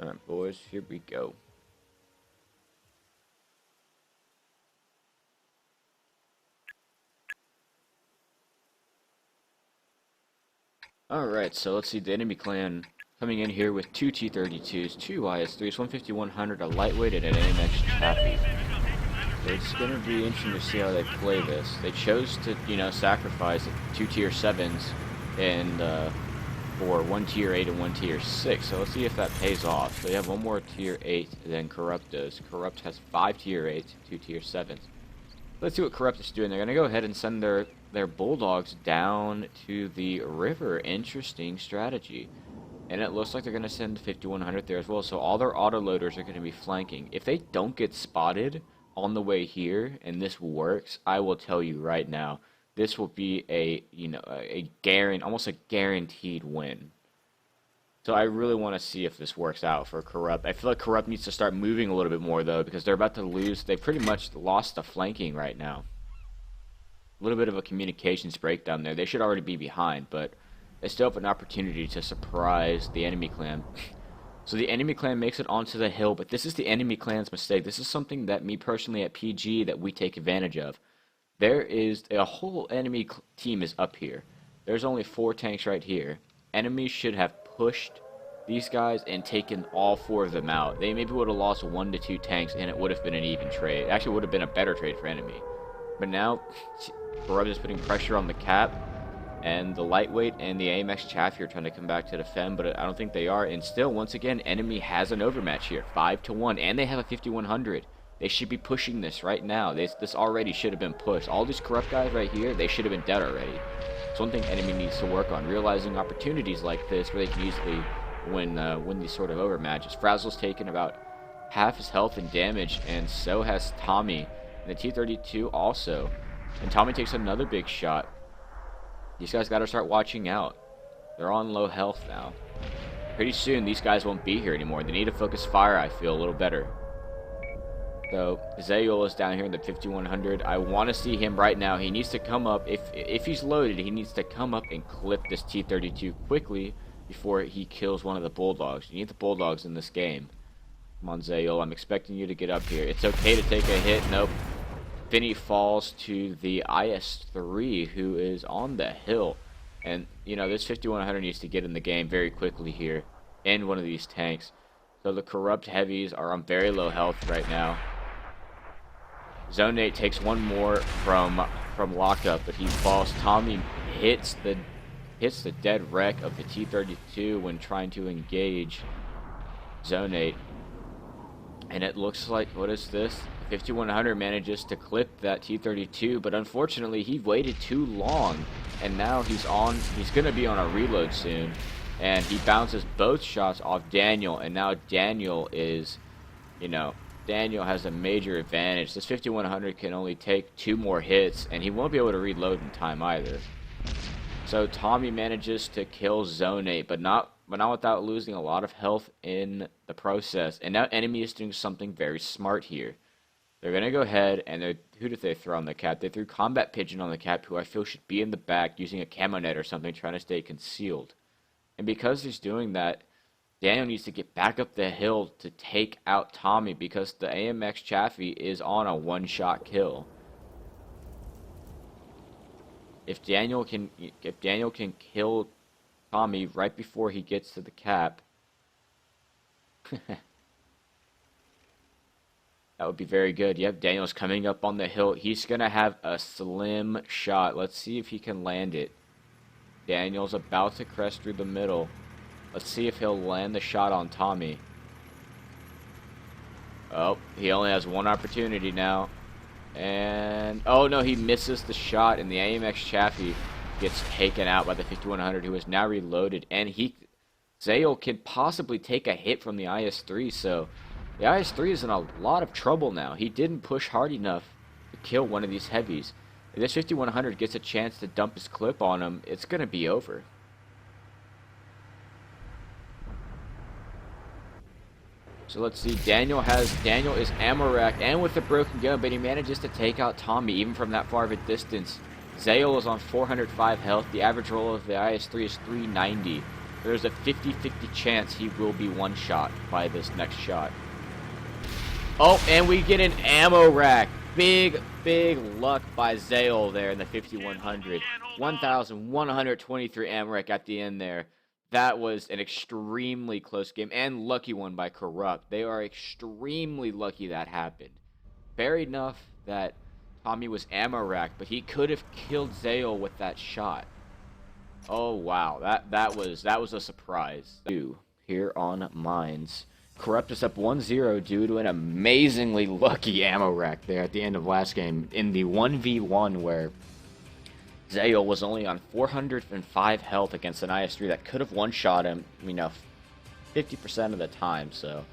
Alright, boys, here we go. Alright, so let's see the enemy clan coming in here with two T-32s, two IS-3s, 150-100, a lightweight, and an AMX Chaffee. So it's going to be interesting to see how they play this. They chose to, sacrifice two Tier 7s and for one Tier 8 and one Tier 6. So let's see if that pays off. So they have one more Tier 8 than Corrupt does. Corrupt has 5 Tier 8s, 2 Tier 7s. Let's see what Corrupt is doing. They're going to go ahead and send their Bulldogs down to the river. Interesting strategy. And it looks like they're going to send 5100 there as well. So all their autoloaders are going to be flanking. If they don't get spotted on the way here and this works, I will tell you right now, this will be almost a guaranteed win. So I really want to see if this works out for Corrupt. I feel like Corrupt needs to start moving a little bit more, though, because they're about to lose. They pretty much lost the flanking right now. A little bit of a communications breakdown there. They should already be behind, but they still have an opportunity to surprise the enemy clan. So the enemy clan makes it onto the hill, but this is the enemy clan's mistake. This is something that me personally at PG that we take advantage of. There is a whole enemy team is up here. There's only 4 tanks right here. Enemies should have pushed these guys and taken all 4 of them out. They maybe would have lost 1 to 2 tanks and it would have been an even trade. Actually, it would have been a better trade for enemy. But now, Corrupt is putting pressure on the cap, and the lightweight and the AMX Chaffee are trying to come back to defend, but I don't think they are. And still, once again, enemy has an overmatch here, 5-1, and they have a 5100. They should be pushing this right now. This already should have been pushed. All these Corrupt guys right here, they should have been dead already. It's one thing enemy needs to work on, realizing opportunities like this where they can easily win these sort of overmatches. Frazzle's taken about half his health and damage, and so has Tommy. And the T-32 also. And Tommy takes another big shot. These guys got to start watching out. They're on low health now. Pretty soon, these guys won't be here anymore. They need to focus fire, I feel, a little better. So, Zayul is down here in the 5100. I want to see him right now. He needs to come up. If he's loaded, he needs to come up and clip this T-32 quickly before he kills one of the Bulldogs. You need the Bulldogs in this game. Come on, Zayul. I'm expecting you to get up here. It's okay to take a hit. Nope. Finney falls to the IS-3, who is on the hill. And, this 5100 needs to get in the game very quickly here in one of these tanks. So the Corrupt heavies are on very low health right now. Zone 8 takes one more from lockup, but he falls. Tommy hits the dead wreck of the T-32 when trying to engage Zone 8. And it looks like, what is this? 5100 manages to clip that T-32, but unfortunately he waited too long, and now he's going to be on a reload soon, and he bounces both shots off Daniel, and now Daniel is, Daniel has a major advantage. This 5100 can only take 2 more hits, and he won't be able to reload in time either. So Tommy manages to kill Zone 8, but not without losing a lot of health in the process. And now enemy is doing something very smart here. They're going to go ahead, and who did they throw on the cap? They threw Combat Pigeon on the cap, who I feel should be in the back using a camo net or something, trying to stay concealed. And because he's doing that, Daniel needs to get back up the hill to take out Tommy, because the AMX Chaffee is on a one-shot kill. If Daniel can kill Tommy right before he gets to the cap, that would be very good. Yep, Daniel's coming up on the hill. He's going to have a slim shot. Let's see if he can land it. Daniel's about to crest through the middle. Let's see if he'll land the shot on Tommy. Oh, he only has one opportunity now. And, oh no, he misses the shot, and the AMX Chaffee gets taken out by the 5100, who is now reloaded. And Zayul can possibly take a hit from the IS-3, so the IS-3 is in a lot of trouble now. He didn't push hard enough to kill one of these heavies. If this 5100 gets a chance to dump his clip on him, it's going to be over. So let's see, Daniel is ammo racked and with a broken gun, but he manages to take out Tommy even from that far of a distance. Zayul is on 405 health. The average roll of the IS-3 is 390. there's a 50-50 chance he will be one-shot by this next shot. Oh, and we get an ammo rack. Big luck by Zale there in the 5100. 1,123 ammo rack at the end there. That was an extremely close game and lucky one by Corrupt. They are extremely lucky that happened. Fair enough that Tommy was ammo racked, but he could have killed Zale with that shot. Oh wow, that was a surprise. Here on Mines. Corrupt is up 1-0 due to an amazingly lucky ammo rack there at the end of last game in the 1v1 where Zale was only on 405 health against an IS-3 that could have one-shot him, 50% of the time. So,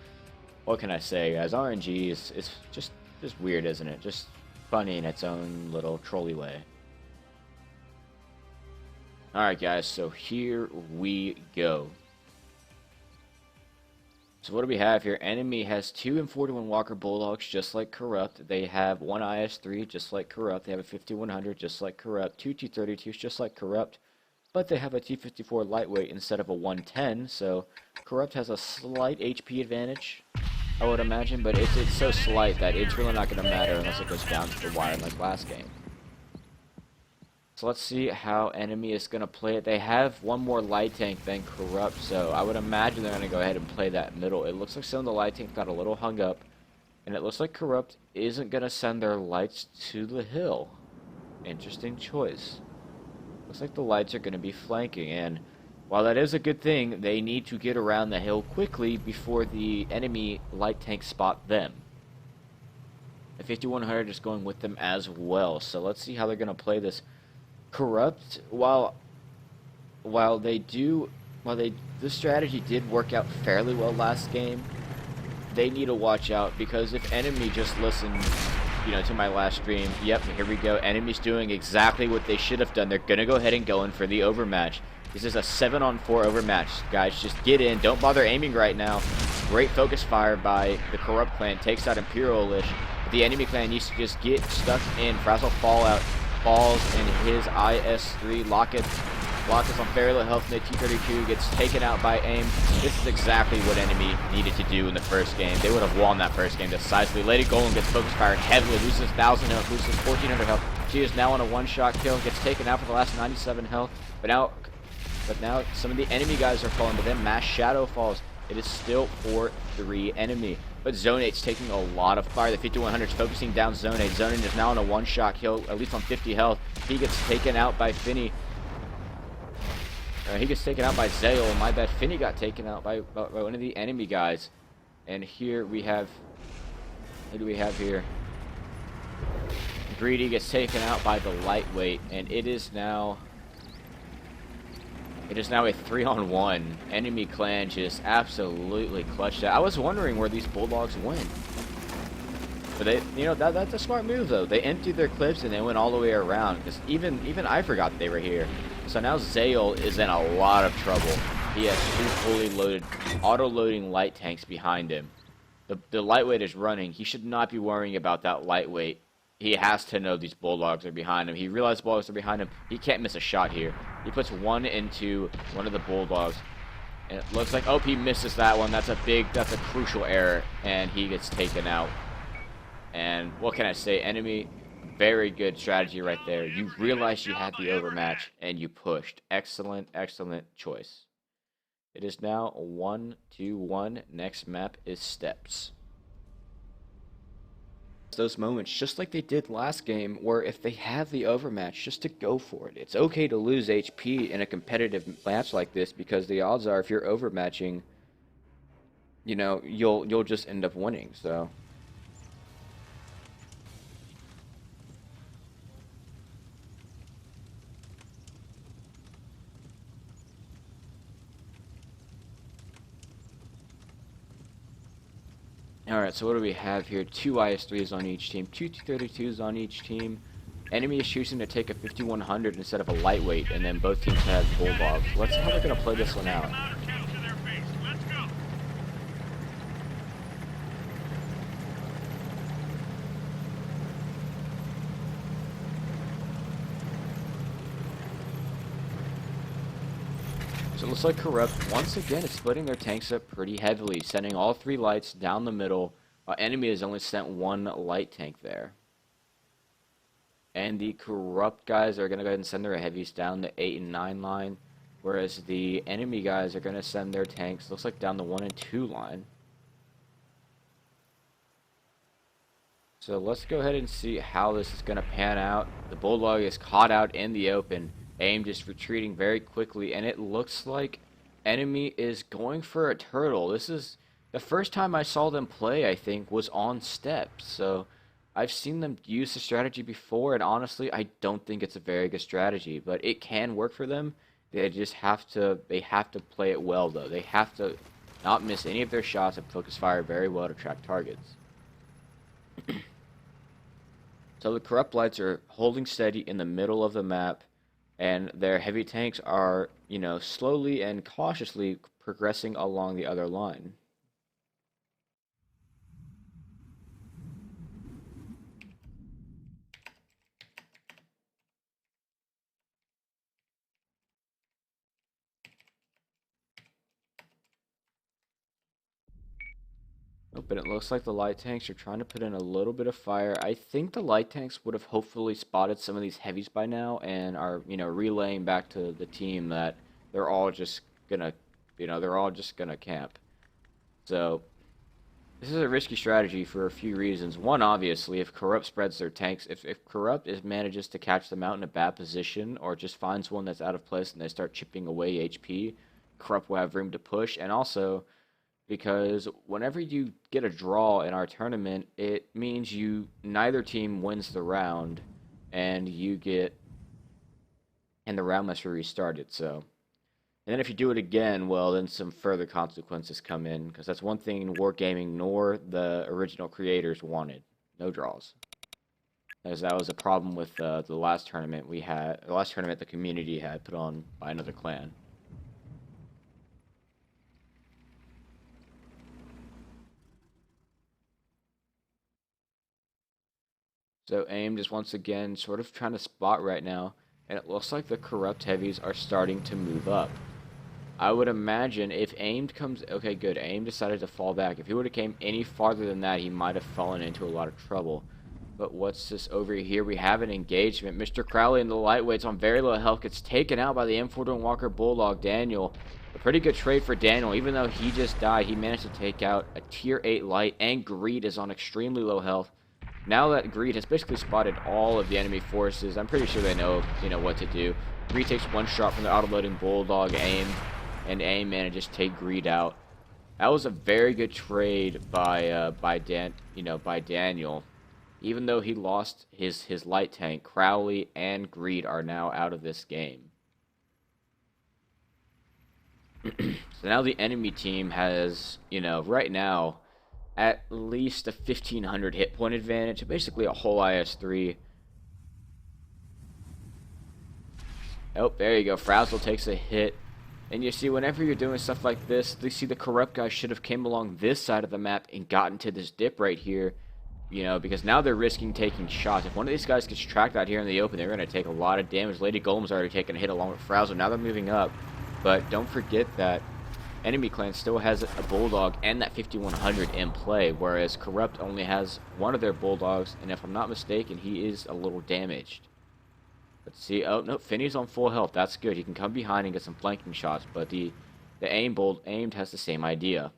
what can I say, guys? RNG is just weird, isn't it? Just funny in its own little trolly way. Alright, guys, so here we go. So what do we have here? Enemy has 2 M41 Walker Bulldogs, just like Corrupt. They have 1 IS-3, just like Corrupt. They have a 5100, just like Corrupt. 2 T-32s, just like Corrupt. But they have a T-54 lightweight instead of a 110, so Corrupt has a slight HP advantage, I would imagine. But it's so slight that it's really not going to matter unless it goes down to the wire like last game. So let's see how enemy is going to play it. They have 1 more light tank than Corrupt, so I would imagine they're going to go ahead and play that middle. It looks like some of the light tank got a little hung up, and it looks like Corrupt isn't going to send their lights to the hill. Interesting choice. Looks like the lights are going to be flanking, and while that is a good thing, they need to get around the hill quickly before the enemy light tank spot them. The 5100 is going with them as well, so let's see how they're going to play this. Corrupt, while this strategy did work out fairly well last game, they need to watch out, because if enemy just listened, to my last stream, yep, here we go, enemy's doing exactly what they should have done. They're gonna go ahead and go in for the overmatch. This is a 7-on-4 overmatch, guys. Just get in, don't bother aiming right now. Great focus fire by the Corrupt clan, takes out Imperialish. The enemy clan needs to just get stuck in. Frazzle Fallout falls in his IS-3. Locket's on very low health, and the T-32 gets taken out by aim. This is exactly what enemy needed to do in the first game. They would have won that first game decisively. Lady Golem gets focus fired heavily, loses 1,000 health, loses 1,400 health. She is now on a one-shot kill, gets taken out for the last 97 health. But now some of the enemy guys are falling, but then Mass Shadow falls. It is still 4-3 enemy. But Zone 8's taking a lot of fire. The 5100's focusing down Zone 8. Zone 8 is now on a one-shot kill, at least on 50 health. He gets taken out by Finny. He gets taken out by Zale. My bad. Finny got taken out by one of the enemy guys. And here we have... Who do we have here? Greedy gets taken out by the lightweight. And it is now... a 3-on-1. Enemy clan just absolutely clutched out. I was wondering where these Bulldogs went. But they, that's a smart move though. They emptied their clips and they went all the way around. Because even I forgot they were here. So now Zale is in a lot of trouble. He has 2 fully loaded, auto-loading light tanks behind him. The lightweight is running. He should not be worrying about that lightweight. He has to know these Bulldogs are behind him. He realized Bulldogs are behind him. He can't miss a shot here. He puts 1 into one of the Bulldogs. And it looks like, oh, he misses that one. That's a crucial error. And he gets taken out. And what can I say? Enemy, very good strategy right there. You realized you had the overmatch and you pushed. Excellent, excellent choice. It is now 1-1. Next map is Steps. Those moments, just like they did last game, where if they have the overmatch, just to go for it. It's okay to lose HP in a competitive match like this, because the odds are if you're overmatching, you'll just end up winning. So alright, so what do we have here? 2 IS-3s on each team, 2 T-32s on each team. Enemy is choosing to take a 5100 instead of a lightweight, and then both teams have Bulldogs. Let's see how they're going to play this one out. So it looks like Corrupt, once again, is splitting their tanks up pretty heavily, sending all 3 lights down the middle. Enemy has only sent 1 light tank there. And the Corrupt guys are going to go ahead and send their heavies down the 8 and 9 line, whereas the enemy guys are going to send their tanks, looks like, down the 1 and 2 line. So let's go ahead and see how this is going to pan out. The Bulldog is caught out in the open. AIM just retreating very quickly, and it looks like enemy is going for a turtle. This is the first time I saw them play, I think, was on steps. So I've seen them use the strategy before, and honestly, I don't think it's a very good strategy, but it can work for them. They just have to play it well, though. They have to not miss any of their shots and focus fire very well to track targets. So the Corrupt lights are holding steady in the middle of the map, and their heavy tanks are, you know, slowly and cautiously progressing along the other line. Oh, but it looks like the light tanks are trying to put in a little bit of fire. I think the light tanks would have hopefully spotted some of these heavies by now and are, you know, relaying back to the team that they're all just gonna, camp. So this is a risky strategy for a few reasons. One, obviously, if Corrupt spreads their tanks, if Corrupt manages to catch them out in a bad position or just finds one that's out of place and they start chipping away HP, Corrupt will have room to push. And also, because whenever you get a draw in our tournament, it means neither team wins the round, and the round must be restarted. So, and then if you do it again, well, then some further consequences come in, because that's one thing Wargaming nor the original creators wanted: no draws. As that was a problem with the last tournament the community had put on by another clan. So AIM just once again sort of trying to spot right now, and it looks like the Corrupt heavies are starting to move up. I would imagine if AIM comes... Okay, good. AIM decided to fall back. If he would have came any farther than that, he might have fallen into a lot of trouble. But what's this over here? We have an engagement. Mr. Crowley and the lightweights on very low health gets taken out by the M41 Walker Bulldog, Daniel. A pretty good trade for Daniel. Even though he just died, he managed to take out a tier 8 light, and Greed is on extremely low health. Now that Greed has basically spotted all of the enemy forces, I'm pretty sure they know, what to do. Greed takes one shot from the auto-loading Bulldog AIM, and AIM manages to take Greed out. That was a very good trade by Daniel. Even though he lost his light tank, Crowley and Greed are now out of this game. So now the enemy team has, right now, at least a 1,500 hit point advantage, basically a whole IS-3. Oh, there you go. Frazzle takes a hit. And you see, whenever you're doing stuff like this, you see the Corrupt guys should have came along this side of the map and gotten to this dip right here. Because now they're risking taking shots. If one of these guys gets tracked out here in the open, they're going to take a lot of damage. Lady Golem's already taken a hit along with Frazzle. Now they're moving up. But don't forget that enemy clan still has a Bulldog and that 5100 in play, whereas Corrupt only has one of their Bulldogs, and if I'm not mistaken, he is a little damaged. Let's see. Oh, no, Finney's on full health. That's good. He can come behind and get some flanking shots, but the aimed has the same idea.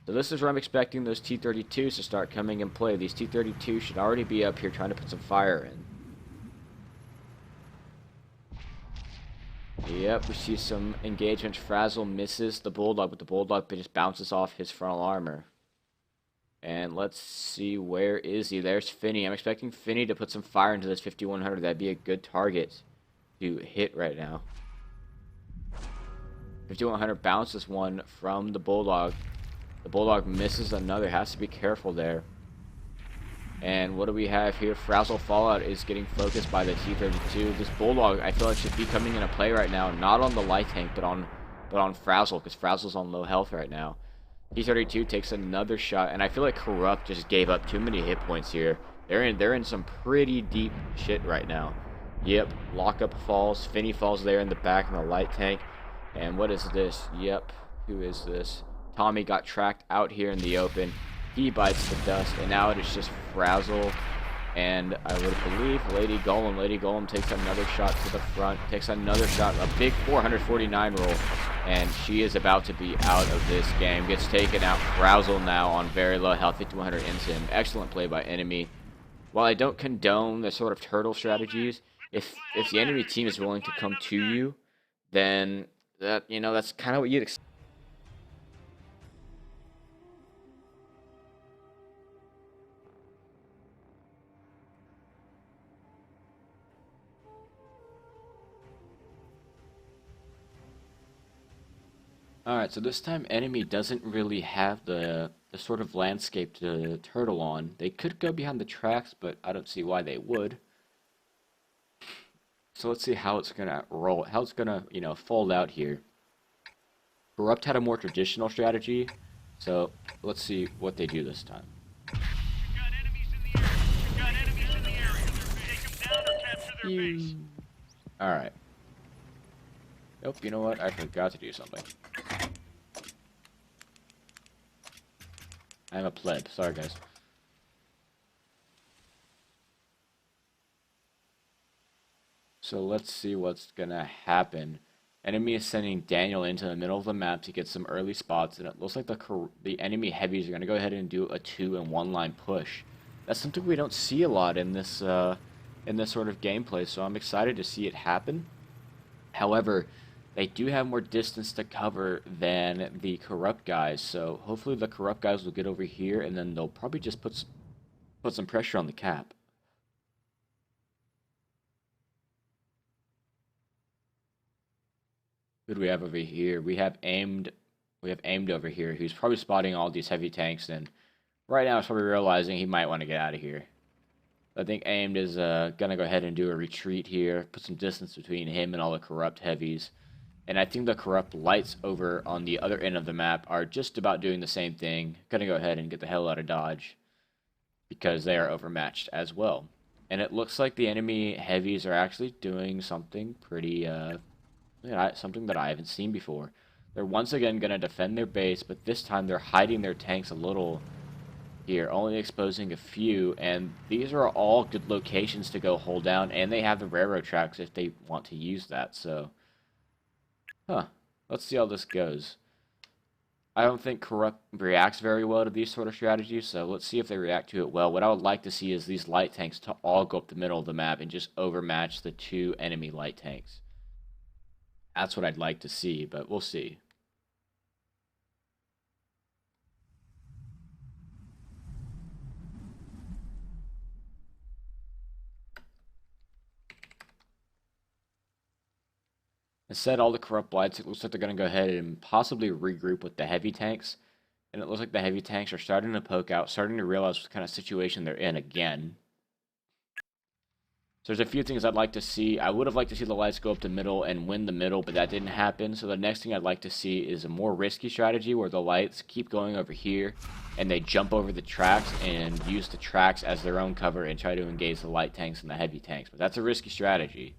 So this is where I'm expecting those T-32s to start coming in play. These T-32s should already be up here trying to put some fire in. Yep, we see some engagement. Frazzle misses the Bulldog, but the Bulldog just bounces off his frontal armor. And let's see, where is he? There's Finney. I'm expecting Finney to put some fire into this 5100. That'd be a good target to hit right now. 5100 bounces one from the Bulldog. The Bulldog misses another. Has to be careful there. And what do we have here? Frazzle Fallout is getting focused by the T-32. This Bulldog, I feel like, should be coming into play right now. Not on the light tank, but on Frazzle, because Frazzle's on low health right now. T-32 takes another shot, and I feel like Corrupt just gave up too many hit points here. They're in some pretty deep shit right now. Yep, lockup falls. Finney falls there in the back in the light tank. And what is this? Yep, who is this? Tommy got tracked out here in the open. He bites the dust, and now it is just Frazzle. And I would believe Lady Golem. Lady Golem takes another shot to the front, takes another shot, a big 449 roll, and she is about to be out of this game. Gets taken out. Frazzle now on very low health, 5100 into him. Excellent play by enemy. While I don't condone the sort of turtle strategies, if the enemy team is willing to come to you, then that's kind of what you'd expect. Alright, so this time enemy doesn't really have the sort of landscape to turtle on. They could go behind the tracks, but I don't see why they would. So let's see how it's gonna roll, how it's gonna, fold out here. Corrupt had a more traditional strategy, so let's see what they do this time. Alright. Nope, you know what? I forgot to do something. I'm a pleb. Sorry, guys. So let's see what's gonna happen. Enemy is sending Daniel into the middle of the map to get some early spots, and it looks like the enemy heavies are gonna go ahead and do a 2 and 1 line push. That's something we don't see a lot in this sort of gameplay, so I'm excited to see it happen. However, they do have more distance to cover than the corrupt guys, so hopefully the corrupt guys will get over here, and then they'll probably just put some pressure on the cap. Who do we have over here? We have aimed over here, who's probably spotting all these heavy tanks, and right now he's probably realizing he might want to get out of here. I think aimed is gonna go ahead and do a retreat here, put some distance between him and all the corrupt heavies. And I think the corrupt lights over on the other end of the map are just about doing the same thing. Gonna go ahead and get the hell out of Dodge, because they are overmatched as well. And it looks like the enemy heavies are actually doing something pretty, something that I haven't seen before. They're once again gonna defend their base, but this time they're hiding their tanks a little here, only exposing a few, and these are all good locations to go hold down, and they have the railroad tracks if they want to use that, so... Let's see how this goes. I don't think Corrupt reacts very well to these sort of strategies, so let's see if they react to it well. What I would like to see is these light tanks to all go up the middle of the map and just overmatch the 2 enemy light tanks. That's what I'd like to see, but we'll see. Instead, all the corrupt lights, it looks like they're going to go ahead and possibly regroup with the heavy tanks. And it looks like the heavy tanks are starting to poke out, starting to realize what kind of situation they're in again. So there's a few things I'd like to see. I would have liked to see the lights go up the middle and win the middle, but that didn't happen. So the next thing I'd like to see is a more risky strategy where the lights keep going over here and they jump over the tracks and use the tracks as their own cover and try to engage the light tanks and the heavy tanks. But that's a risky strategy.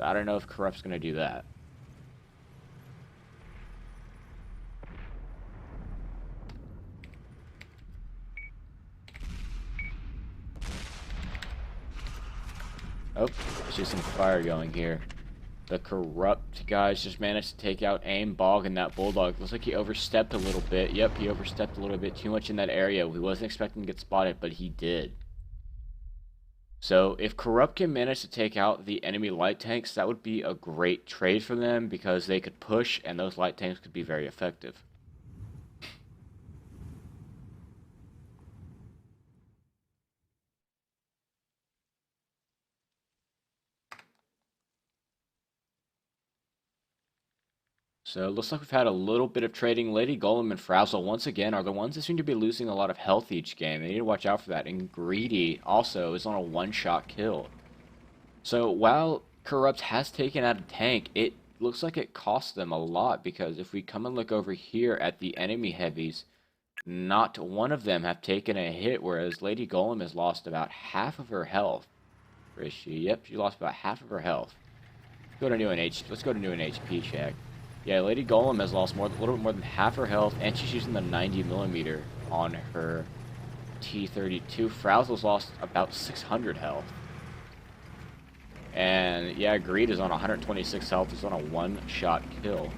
I don't know if Corrupt's going to do that. Oh, I see some fire going here. The Corrupt guys just managed to take out Aim, Bog, and that Bulldog. Looks like he overstepped a little bit. Yep, he overstepped a little bit too much in that area. We wasn't expecting to get spotted, but he did. So if Corrupt can manage to take out the enemy light tanks, that would be a great trade for them because they could push and those light tanks could be very effective. So it looks like we've had a little bit of trading. Lady Golem and Frazzle, once again, are the ones that seem to be losing a lot of health each game. They need to watch out for that. And Greedy also is on a one-shot kill. So while Corrupt has taken out a tank, it looks like it costs them a lot because if we come and look over here at the enemy heavies, not one of them have taken a hit, whereas Lady Golem has lost about half of her health. Where is she? Yep, she lost about half of her health. Let's go to do an HP check. Yeah, Lady Golem has lost a little bit more than half her health, and she's using the 90mm on her T-32. Frowzel's lost about 600 health. And yeah, Greed is on 126 health. He's on a one-shot kill.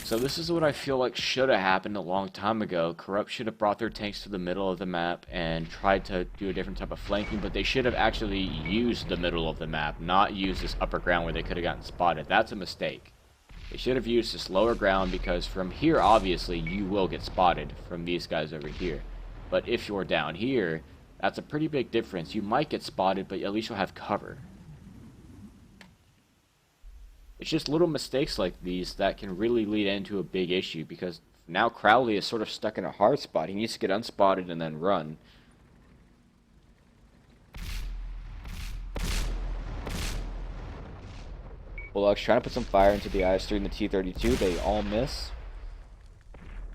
So this is what I feel like should have happened a long time ago. Corrupt should have brought their tanks to the middle of the map and tried to do a different type of flanking, but they should have actually used the middle of the map, not used this upper ground where they could have gotten spotted. That's a mistake. They should have used this lower ground, because from here, obviously, you will get spotted from these guys over here. But if you're down here, that's a pretty big difference. You might get spotted, but at least you'll have cover. It's just little mistakes like these that can really lead into a big issue, because now Crowley is sort of stuck in a hard spot. He needs to get unspotted and then run. Bulldogs trying to put some fire into the IS-3 and the T-32. They all miss.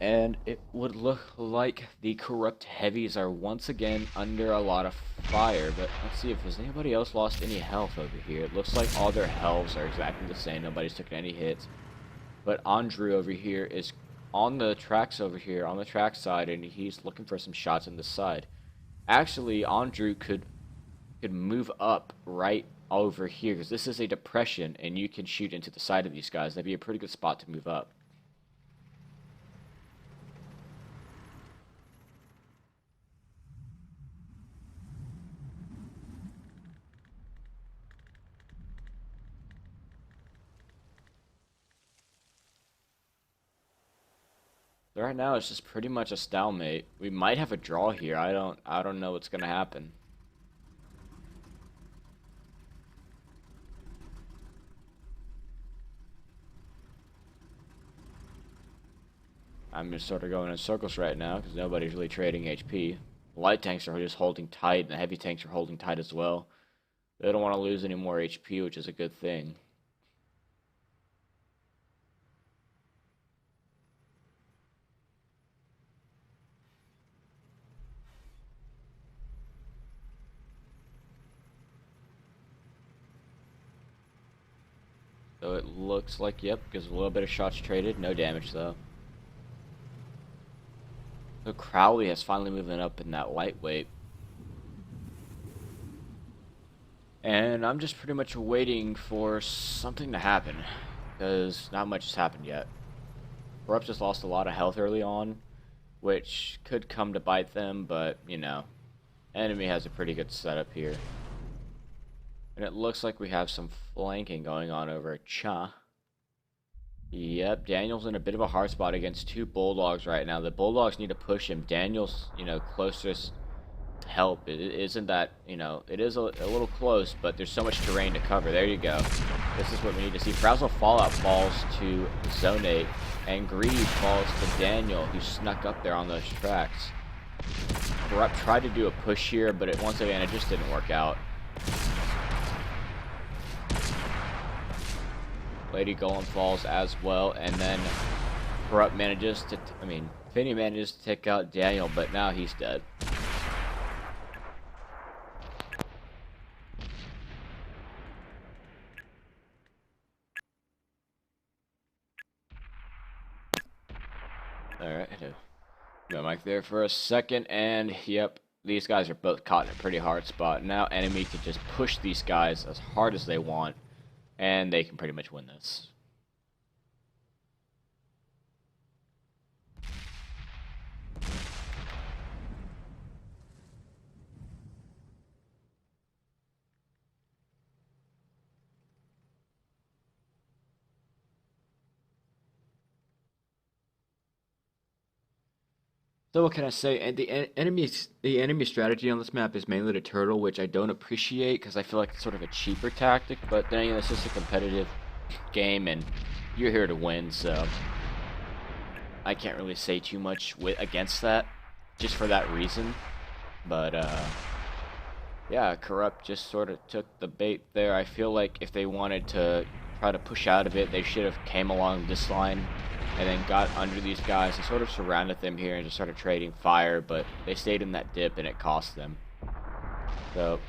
And it would look like the Corrupt Heavies are once again under a lot of fire. But let's see if there's anybody else lost any health over here. It looks like all their healths are exactly the same. Nobody's taken any hits. But Andrew over here is on the tracks over here, on the track side, and he's looking for some shots on the side. Actually, Andrew could move up right over here, because this is a depression, and you can shoot into the side of these guys. That'd be a pretty good spot to move up. So right now, it's just pretty much a stalemate. We might have a draw here. I don't know what's gonna happen. I'm just sort of going in circles right now because nobody's really trading HP. The light tanks are just holding tight, and the heavy tanks are holding tight as well. They don't want to lose any more HP, which is a good thing. So it looks like, yep, gives a little bit of shots traded. No damage, though. So Crowley has finally moving up in that lightweight. And I'm just pretty much waiting for something to happen, because not much has happened yet. Corrupt just lost a lot of health early on, which could come to bite them, but, you know, enemy has a pretty good setup here. And it looks like we have some flanking going on over at Cha. Yep, Daniel's in a bit of a hard spot against two Bulldogs right now. The Bulldogs need to push him. Daniel's, you know, closest help. It isn't that, you know, it is a little close, but there's so much terrain to cover. There you go. This is what we need to see. Frowzel Fallout falls to Zone 8, and Greed falls to Daniel, who snuck up there on those tracks. Corrupt tried to do a push here, but once again, it just didn't work out. Lady Golem falls as well, and then Corrupt manages to, Finney manages to take out Daniel, but now he's dead. Alright, go Mike there for a second, and yep, these guys are both caught in a pretty hard spot. Now enemy can just push these guys as hard as they want, and they can pretty much win this. So what can I say? And the enemy strategy on this map is mainly the turtle, which I don't appreciate because I feel like it's sort of a cheaper tactic. But then again, it's just a competitive game, and you're here to win, so I can't really say too much against that, just for that reason. But yeah, Corrupt just sort of took the bait there. I feel like if they wanted to try to push out of it, they should have came along this line and then got under these guys and sort of surrounded them here and just started trading fire, but they stayed in that dip and it cost them. So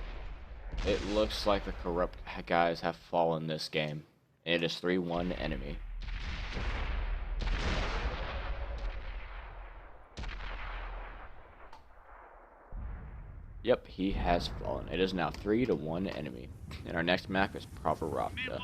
it looks like the corrupt guys have fallen this game. It is 3-1 enemy. Yep, he has fallen. It is now 3-1 enemy. And our next map is Pravorovka.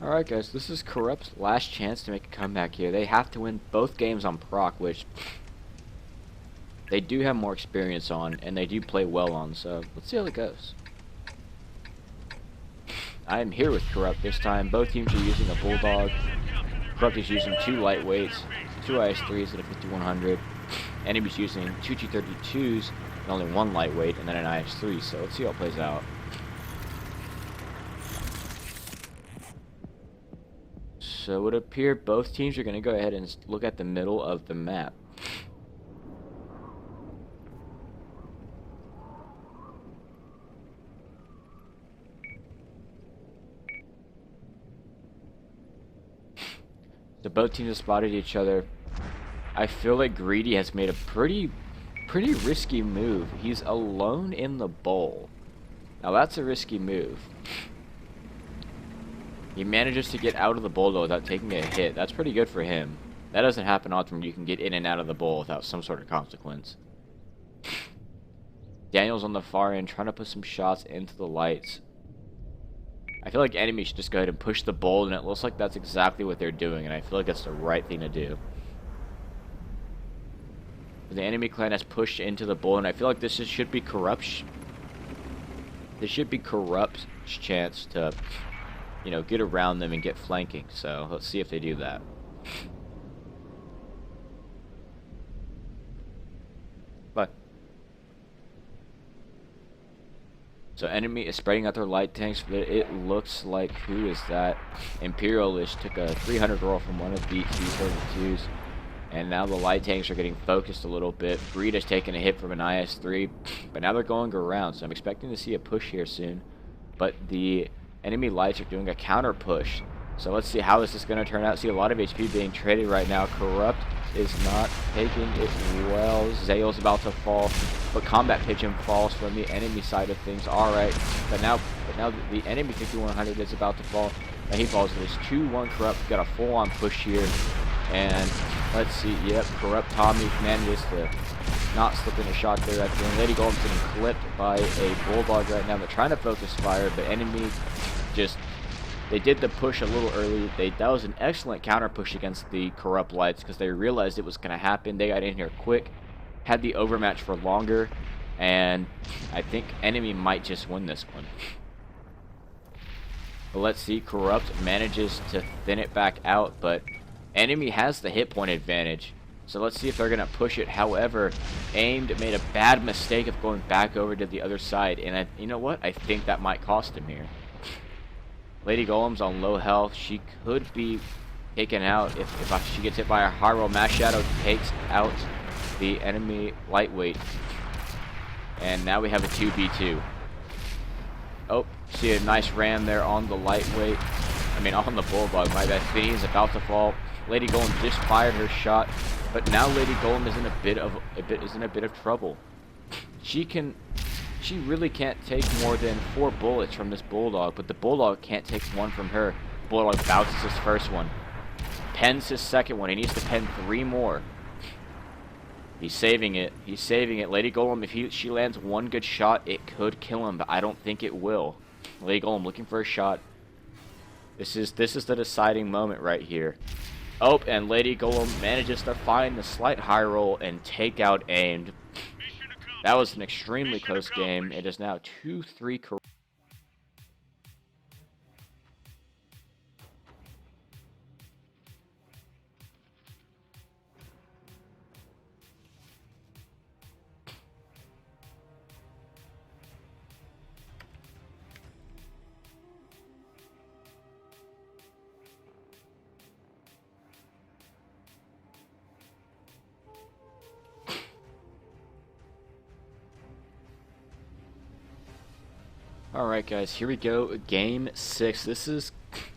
Alright guys, this is Corrupt's last chance to make a comeback here. They have to win both games on proc, which they do have more experience on, and they do play well on, so let's see how it goes. I am here with Corrupt this time. Both teams are using a Bulldog. Corrupt is using 2 lightweights, 2 IS-3s and a 5100. Enemy's using 2 T-32s and only 1 lightweight, and then an IS-3, so let's see how it plays out. So it would appear both teams are going to go ahead and look at the middle of the map. So both teams have spotted each other. I feel like Greedy has made a pretty risky move. He's alone in the bowl. Now that's a risky move. He manages to get out of the bowl though without taking a hit. That's pretty good for him. That doesn't happen often when you can get in and out of the bowl without some sort of consequence. Daniel's on the far end trying to put some shots into the lights. I feel like enemy should just go ahead and push the bowl, and it looks like that's exactly what they're doing, and I feel like that's the right thing to do. The enemy clan has pushed into the bowl, and I feel like this should be Corrupt's chance to, you know, get around them and get flanking. So let's see if they do that. But so enemy is spreading out their light tanks, but it looks like, who is that? Imperialist took a 300 roll from one of the T-32s, and now the light tanks are getting focused a little bit. Breed has taken a hit from an IS-3, but now they're going around, so I'm expecting to see a push here soon. But the enemy lights are doing a counter push, so let's see how this is going to turn out. See a lot of HP being traded right now. Corrupt is not taking it well. Zale's about to fall, but Combat Pigeon falls from the enemy side of things. Alright, but now the enemy 5100 is about to fall, and he falls. It is 2-1 Corrupt. Got a full-on push here, and let's see. Yep, Corrupt Tommy manages to not slip in a shot there at the end. Lady Golem's getting clipped by a Bulldog right now. They're trying to focus fire, but enemy just, they did the push a little early. That was an excellent counter push against the Corrupt lights because they realized it was going to happen. They got in here quick, had the overmatch for longer, and I think enemy might just win this one. But let's see. Corrupt manages to thin it back out, but enemy has the hit point advantage. So let's see if they're going to push it. However, Aimed made a bad mistake of going back over to the other side, and you know what? I think that might cost him here. Lady Golem's on low health. She could be taken out if she gets hit by a high roll. Mass Shadow takes out the enemy lightweight. And now we have a 2v2. Oh, see a nice ram there on the lightweight. I mean, on the Bulldog. My bad. Finny is about to fall. Lady Golem just fired her shot, but now Lady Golem is in a bit of trouble. She really can't take more than 4 bullets from this Bulldog, but the Bulldog can't take 1 from her. Bulldog bounces his first one, pens his second one. He needs to pen 3 more. He's saving it. He's saving it. Lady Golem, if she lands 1 good shot, it could kill him, but I don't think it will. Lady Golem looking for a shot. This is the deciding moment right here. Oh, and Lady Golem manages to find the slight high roll and take out Aimed. That was an extremely close game. It is now 2-3 Corrupt. Alright guys, here we go, game 6. This is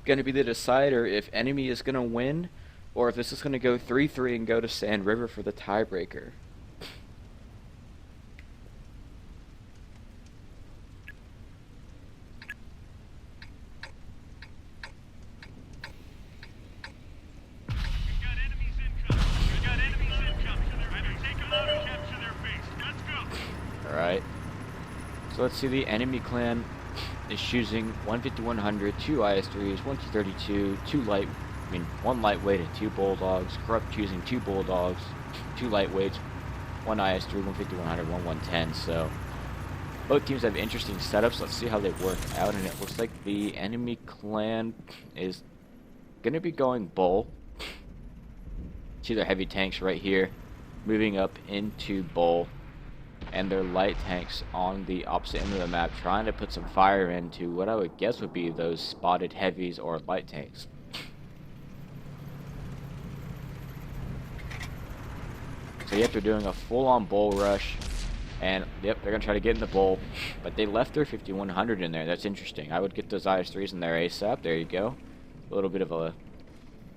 going to be the decider if enemy is going to win, or if this is going to go 3-3 and go to Sand River for the tiebreaker. Alright, so let's see, the enemy clan is choosing 150-100, 2 IS-3s, 1 T-32, 1 lightweight and 2 bulldogs. Corrupt choosing 2 bulldogs, 2 lightweights, 1 IS-3, 150-100, 1 110. So both teams have interesting setups. Let's see how they work out, and it looks like the enemy clan is going to be going bull. See their heavy tanks right here, moving up into bull, and their light tanks on the opposite end of the map, trying to put some fire into what I would guess would be those spotted heavies or light tanks. So yep, they're doing a full-on bull rush, and yep, they're gonna try to get in the bull, but they left their 5100 in there. That's interesting. I would get those IS-3s in there ASAP. There you go. A little bit of a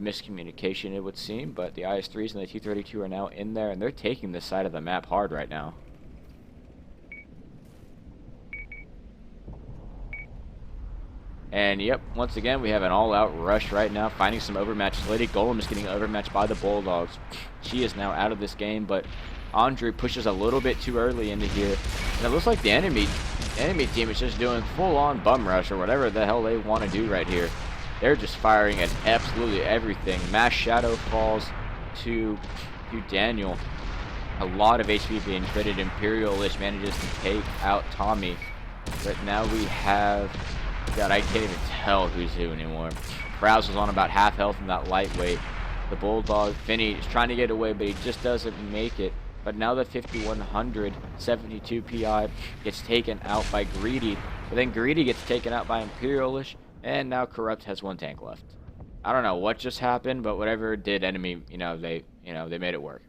miscommunication, it would seem, but the IS-3s and the T-32 are now in there, and they're taking this side of the map hard right now. And yep, once again, we have an all-out rush right now, finding some overmatched. Lady Golem is getting overmatched by the Bulldogs. She is now out of this game, but Andre pushes a little bit too early into here. And it looks like the enemy team is just doing full-on bum rush or whatever the hell they want to do right here. They're just firing at absolutely everything. Mass Shadow falls to Daniel. A lot of HP being critted. Imperial-ish manages to take out Tommy. But now we have... God, I can't even tell who's who anymore. Krause was on about half health in that lightweight. The Bulldog, Finney, is trying to get away, but he just doesn't make it. But now the 5100, 72 PI gets taken out by Greedy. But then Greedy gets taken out by Imperialish, and now Corrupt has 1 tank left. I don't know what just happened, but whatever did, enemy, they made it work.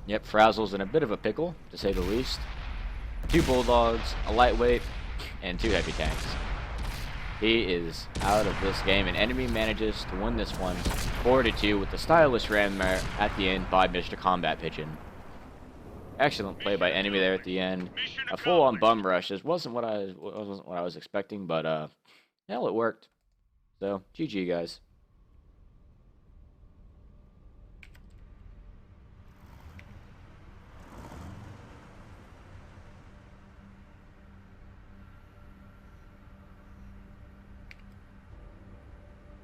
Yep, Frazzle's in a bit of a pickle, to say the least. 2 Bulldogs, a lightweight, and 2 heavy tanks. He is out of this game, and enemy manages to win this one 4-2 with the stylish ram at the end by Mr. Combat Pigeon. Excellent play by enemy there at the end. A full-on bum rush. This wasn't what I was expecting, but hell, it worked. So, GG guys.